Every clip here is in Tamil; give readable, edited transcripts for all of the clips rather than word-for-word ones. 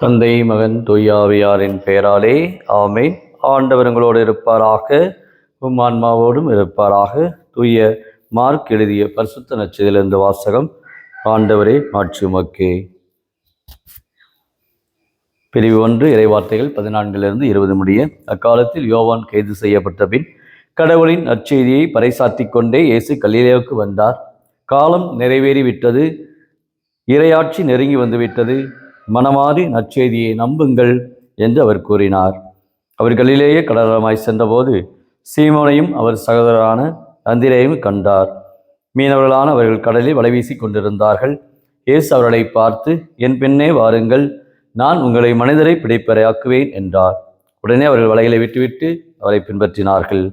தந்தை மகன் தூயாவியாரின் பெயராலே ஆமென். ஆண்டவர் உங்களோடு இருப்பாராக, உம் ஆன்மாவோடும் இருப்பாராக. தூய மார்க் எழுதிய பரிசுத்த நற்செய்தியிலிருந்து வாசகம். ஆண்டவரே மாட்சி உமக்கே. பிரிவு 1 இறைவார்த்தைகள் 14 முடிய. அக்காலத்தில் யோவான் கைது செய்யப்பட்ட பின் கடவுளின் நற்செய்தியை பறைசாற்றிக் கொண்டே இயேசு கலிலேயாவுக்கு வந்தார். காலம் நிறைவேறிவிட்டது, இறையாட்சி நெருங்கி வந்துவிட்டது, மனமாறி நற்செய்தியை நம்புங்கள் என்று அவர் கூறினார். அவர் கலிலேய கடலமாய் சென்றபோது சீமோனையும் அவர் சகோதரரான அந்திரேயையும் கண்டார். மீனவர்களான அவர்கள் கடலில் வலைவீசி கொண்டிருந்தார்கள். இயேசு அவர்களை பார்த்து, என் பின்னே வாருங்கள், நான் உங்களை மனிதரை பிடிப்பறையாக்குவேன் என்றார். உடனே அவர்கள் வலைகளை விட்டுவிட்டு அவரை பின்பற்றினார்கள்.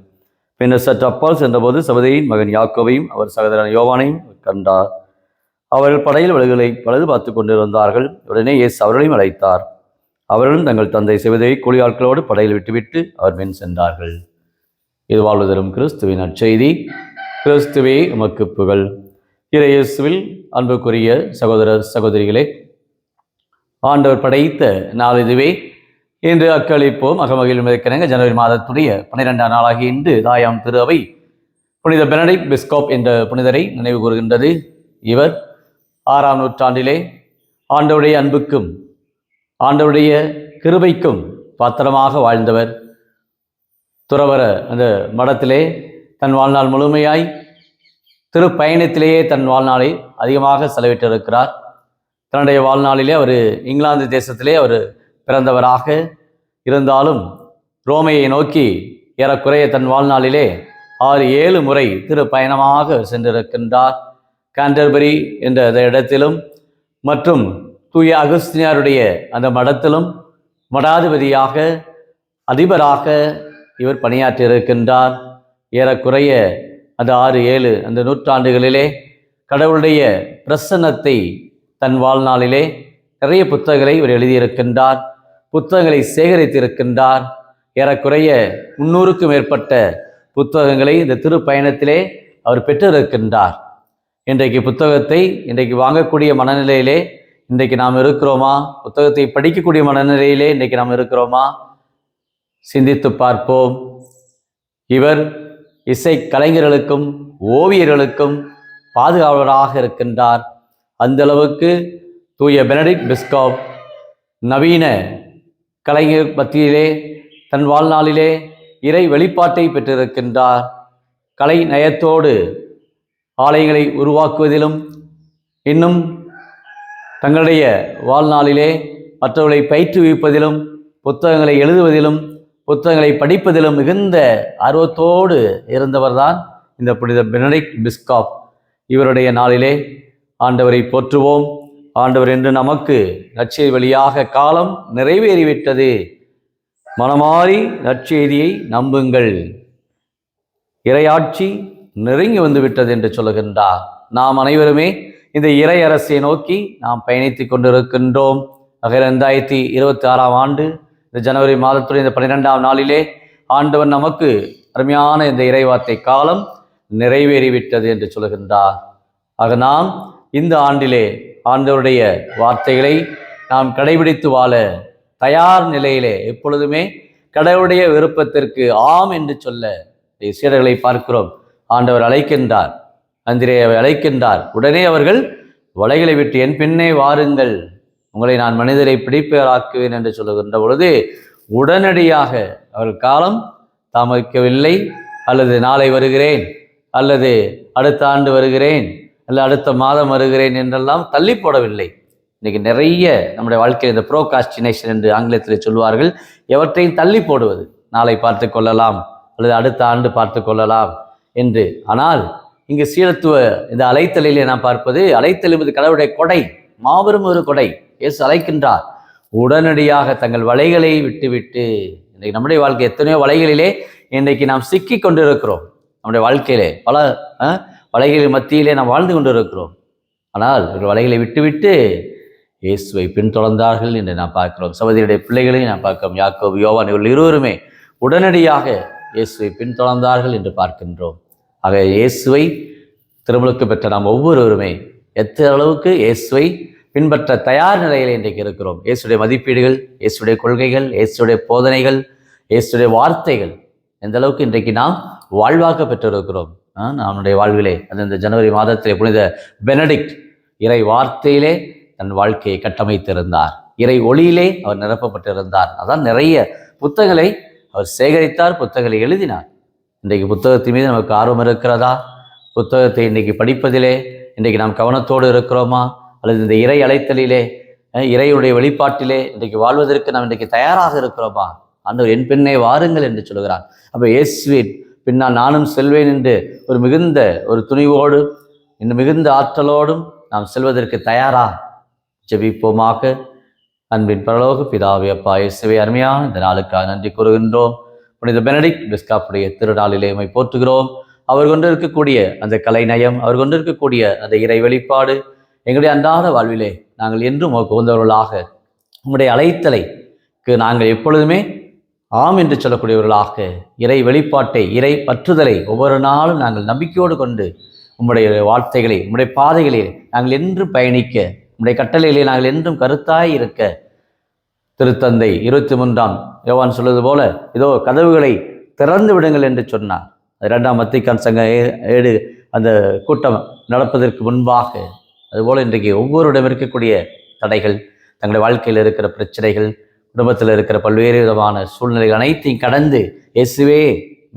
பின்னர் சற்று அப்பால் சென்றபோது சபதேயின் மகன் யாக்கோபையும் அவர் சகோதரன் யோவானையும் கண்டார். அவர்கள் படையில் வலைகளை பழுது பார்த்து கொண்டிருந்தார்கள். உடனே இயேசு அவர்களையும் அழைத்தார். அவர்களும் தங்கள் தந்தை செபதேயை கூலி ஆட்களோடு படையில் விட்டுவிட்டு அவர் பின் சென்றார்கள். இது வாழ்வு தரும் கிறிஸ்துவின் நற்செய்தி. கிறிஸ்துவே உமக்கு புகழ். இயேசுவில் அன்புக்குரிய சகோதர சகோதரிகளே, ஆண்டவர் படைத்த நாள் இதுவே. இன்று அக்களிப்போம் அகமகிழ் மிதக்கிறங்க. ஜனவரி மாதத்துடைய 12ஆம் நாளாகிய இன்று தாயாம் திரு அவை புனித பெனடிக்ட் பிஸ்கோப் என்ற புனிதரை நினைவு கூறுகின்றது. இவர் 6ஆம் நூற்றாண்டிலே ஆண்டவருடைய அன்புக்கும் ஆண்டவருடைய கிருபைக்கும் பாத்திரமாக வாழ்ந்தவர். துறவர அந்த மடத்திலே தன் வாழ்நாள் முழுமையாய் திருப்பயணத்திலேயே தன் வாழ்நாளை அதிகமாக செலவிட்டிருக்கிறார். தன்னுடைய வாழ்நாளிலே அவர் இங்கிலாந்து தேசத்திலே அவர் பிறந்தவராக இருந்தாலும் ரோமையை நோக்கி ஏறக்குறைய தன் வாழ்நாளிலே 6-7 முறை திருப்பயணமாக சென்றிருக்கின்றார். கேண்டர்பரி என்ற இடத்திலும் மற்றும் தூய அகஸ்தினியாருடைய அந்த மடத்திலும் மடாதிபதியாக அதிபராக இவர் பணியாற்றியிருக்கின்றார். ஏறக்குறைய அந்த 6-7 அந்த நூற்றாண்டுகளிலே கடவுளுடைய பிரசன்னத்தை தன் வாழ்நாளிலே நிறைய புத்தகங்களை இவர் எழுதியிருக்கின்றார். புத்தகங்களை சேகரித்திருக்கின்றார். ஏறக்குறைய 300க்கும் மேற்பட்ட புத்தகங்களை இந்த திருப்பயணத்திலே அவர் பெற்றிருக்கின்றார். இன்றைக்கு புத்தகத்தை இன்றைக்கு வாங்கக்கூடிய மனநிலையிலே இன்றைக்கு நாம் இருக்கிறோமா? புத்தகத்தை படிக்கக்கூடிய மனநிலையிலே இன்றைக்கு நாம் இருக்கிறோமா? சிந்தித்து பார்ப்போம். இவர் இசை கலைஞர்களுக்கும் ஓவியர்களுக்கும் பாதுகாவலராக இருக்கின்றார். அந்த அளவுக்கு தூய பெனடிக்ட் பிஸ்கோப் நவீன கலைஞர் மத்தியிலே தன் வாழ்நாளிலே இறை வெளிப்பாட்டை பெற்றிருக்கின்றார். கலை நயத்தோடு ஆலயங்களை உருவாக்குவதிலும் இன்னும் தங்களுடைய வாழ்நாளிலே மற்றவர்களை பயிற்றுவிப்பதிலும் புத்தகங்களை எழுதுவதிலும் புத்தகங்களை படிப்பதிலும் மிகுந்த ஆர்வத்தோடு இருந்தவர்தான் இந்த புனித பெனடிக்ட் பிஸ்கோப். இவருடைய நாளிலே ஆண்டவரை போற்றுவோம். ஆண்டவர் என்று நமக்கு நற்செய்தி வழியாக காலம் நிறைவேறிவிட்டது, மனமாறி நற்செய்தியை நம்புங்கள், இறையாட்சி நெருங்கி வந்துவிட்டது என்று சொல்லுகின்றார். நாம் அனைவருமே இந்த இறை அரசை நோக்கி நாம் பயணித்து கொண்டிருக்கின்றோம். 2026ஆம் ஆண்டு இந்த ஜனவரி மாதத்துடைய இந்த 12ஆம் நாளிலே ஆண்டவர் நமக்கு அருமையான இந்த இறைவார்த்தை காலம் நிறைவேறிவிட்டது என்று சொல்லுகின்றார். ஆக நாம் இந்த ஆண்டிலே ஆண்டவருடைய வார்த்தைகளை நாம் கடைபிடித்து வாழ தயார் நிலையிலே எப்பொழுதுமே கடவுளுடைய விருப்பத்திற்கு ஆம் என்று சொல்ல சீடர்களை பார்க்கிறோம். ஆண்டவர் அழைக்கின்றார், அந்திரேயாவை அழைக்கின்றார். உடனே அவர்கள் வலைகளை விட்டு என் பின்னே வாருங்கள், உங்களை நான் மனிதரை பிடிப்பேராக்குவேன் என்று சொல்லுகின்ற பொழுது உடனடியாக அவர்கள் காலம் தாமதிக்கவில்லை. அல்லது நாளை வருகிறேன், அல்லது அடுத்த ஆண்டு வருகிறேன், அல்ல அடுத்த மாதம் வருகிறேன் என்றெல்லாம் தள்ளி போடவில்லை. இன்றைக்கி நிறைய நம்முடைய வாழ்க்கையில் இந்த ப்ரோகாஸ்டினேஷன் என்று ஆங்கிலத்தில் சொல்வார்கள். எவற்றையும் தள்ளி போடுவது, நாளை பார்த்து கொள்ளலாம் அல்லது அடுத்த ஆண்டு பார்த்து கொள்ளலாம் என்று. ஆனால் இங்கு சீரத்துவ இந்த அழைத்தலிலே நாம் பார்ப்பது, அழைத்தல் என்பது கடவுளுடைய கொடை, மாபெரும் ஒரு கொடை. இயேசு அழைக்கின்றார். உடனடியாக தங்கள் வலைகளை விட்டுவிட்டு, இன்றைக்கு நம்முடைய வாழ்க்கை எத்தனையோ வலைகளிலே இன்றைக்கு நாம் சிக்கி கொண்டிருக்கிறோம். நம்முடைய வாழ்க்கையிலே பல வலைகளின் மத்தியிலே நாம் வாழ்ந்து கொண்டிருக்கிறோம். ஆனால் இவர்கள் வலைகளை விட்டுவிட்டு இயேசுவை பின்தொடர்ந்தார்கள் என்று நாம் பார்க்கிறோம். சகோதரியுடைய பிள்ளைகளையும் நாம் பார்க்கிறோம். யாக்கோபு, யோவான் இவர்கள் இருவருமே உடனடியாக இயேசுவை பின்தொடர்ந்தார்கள் என்று பார்க்கின்றோம். ஆக இயேசுவை திருமுழுக்கு பெற்ற நாம் ஒவ்வொருவருமே எத்தனை அளவுக்கு இயேசுவை பின்பற்ற தயார் நிலையில் இன்றைக்கு இருக்கிறோம். இயேசுடைய மதிப்பீடுகள், இயேசுடைய கொள்கைகள், இயேசுடைய போதனைகள், இயேசுடைய வார்த்தைகள் எந்த அளவுக்கு இன்றைக்கு நாம் வாழ்வாக்க பெற்றிருக்கிறோம். நம்முடைய வாழ்விலே அது இந்த ஜனவரி மாதத்திலே புனித பெனடிக்ட் இறை வார்த்தையிலே தன் வாழ்க்கையை கட்டமைத்திருந்தார். இறை ஒளியிலே அவர் நிரப்பப்பட்டிருந்தார். அதான் நிறைய புத்தகங்களை அவர் சேகரித்தார், புத்தகங்களை எழுதினார். இன்றைக்கு புத்தகத்தின் மீது நமக்கு ஆர்வம் இருக்கிறதா? புத்தகத்தை இன்றைக்கு படிப்பதிலே இன்றைக்கு நாம் கவனத்தோடு இருக்கிறோமா? அல்லது இந்த இறை அழைத்தலிலே, இறையுடைய வெளிப்பாட்டிலே இன்றைக்கு வாழ்வதற்கு நாம் இன்றைக்கு தயாராக இருக்கிறோமா? ஆண்டவர் என் பின்னே வாருங்கள் என்று சொல்கிறார். அப்போ இயேசுவின் பின்னால் நானும் செல்வேன் என்று மிகுந்த துணிவோடு, இன்னும் மிகுந்த ஆற்றலோடும் நாம் செல்வதற்கு தயாரா? ஜெபிப்போமாக. அன்பின் பரலோக பிதாவே, அப்பா இயேசுவே, அருமையான இந்த நாளுக்காக நன்றி கூறுகின்றோம். புனித பெனடிக்ட் பிஸ்காப்புடைய திருநாளிலே உம்மை போற்றுகிறோம். அவர் கொண்டு இருக்கக்கூடிய அந்த கலைநயம், அவர் கொண்டு இருக்கக்கூடிய அந்த இறை வெளிப்பாடு எங்களுடைய அன்றாட வாழ்விலே நாங்கள் என்றும் உகந்தவர்களாக, உங்களுடைய அழைத்தலைக்கு நாங்கள் எப்பொழுதுமே ஆம் என்று சொல்லக்கூடியவர்களாக, இறை வெளிப்பாட்டை, இறை பற்றுதலை ஒவ்வொரு நாளும் நாங்கள் நம்பிக்கையோடு கொண்டு உம்முடைய வார்த்தைகளை, உம்முடைய பாதைகளிலே நாங்கள் என்றும் பயணிக்க, உம்முடைய கட்டளையிலே நாங்கள் என்றும் கருத்தாய் இருக்க, திருத்தந்தை 23ஆம் யோவான் சொல்வது போல, இதோ கதவுகளை திறந்து விடுங்கள் என்று சொன்னார். 2ஆம் வத்திக்கான் சங்க ஏடு அந்த கூட்டம் நடப்பதற்கு முன்பாக, அதுபோல் இன்றைக்கு ஒவ்வொருடம் இருக்கக்கூடிய தடைகள், தங்களுடைய வாழ்க்கையில் இருக்கிற பிரச்சனைகள், குடும்பத்தில் இருக்கிற பல்வேறு விதமான சூழ்நிலைகள் அனைத்தையும் கடந்து இயேசுவே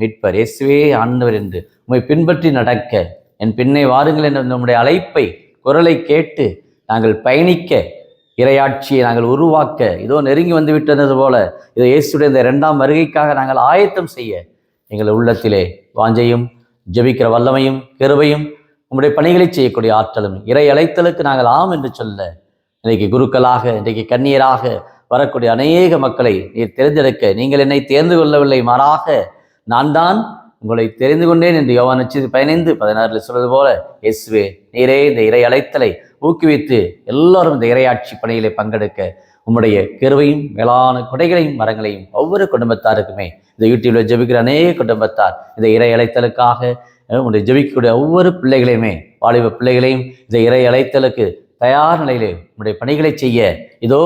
மீட்பர், இயேசுவே ஆண்டவர் என்று உம்மை பின்பற்றி நடக்க, என் பின்னே வாருங்கள் என்ற நம்முடைய அழைப்பை, குரலை கேட்டு நாங்கள் பயணிக்க, இறையாட்சியை நாங்கள் உருவாக்க இதோ நெருங்கி வந்து விட்டது போல, இதோ இயேசுடைய இந்த 2ஆம் வருகைக்காக நாங்கள் ஆயத்தம் செய்ய எங்கள் உள்ளத்திலே வாஞ்சையும், ஜெபிக்கிற வல்லமையும், கிருபையும், உங்களுடைய பணிகளை செய்யக்கூடிய ஆற்றலும், இறை அழைத்தலுக்கு நாங்கள் ஆம் என்று சொல்ல, இன்றைக்கு குருக்களாக, இன்றைக்கு கன்னியராக வரக்கூடிய அநேக மக்களை நீர் தெரிந்தெடுக்க, நீங்கள் என்னை தேர்ந்து கொள்ளவில்லை, மாறாக நான் தான் உங்களை தெரிந்து கொண்டேன் என்று யோவான் 15:16 சொல்வது போல, இயேசுவே நீரே இந்த இறை அழைத்தலை ஊக்குவித்து எல்லாரும் இந்த இறையாட்சி பணியிலே பங்கெடுக்க உம்முடைய கிருபையும் மேலான கொடைகளையும் மரங்களையும் ஒவ்வொரு குடும்பத்தாருக்குமே, இந்த யூடியூப்ல ஜெபிக்கிற அநேக குடும்பத்தார் இந்த இறை அழைத்தலுக்காக உங்களுடைய ஜெபிக்கக்கூடிய ஒவ்வொரு பிள்ளைகளையுமே, வாலிப பிள்ளைகளையும் இந்த இறை அழைத்தலுக்கு தயார் நிலையிலே உங்களுடைய பணிகளை செய்ய இதோ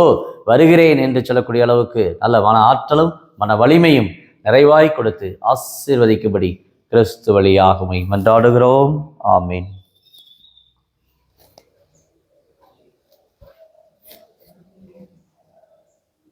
வருகிறேன் என்று சொல்லக்கூடிய அளவுக்கு நல்ல மன ஆற்றலும் மன வலிமையும் நிறைவாய் கொடுத்து ஆசீர்வதிக்கும்படி கிறிஸ்து வழியாக மன்றாடுகிறோம். ஆமீன்.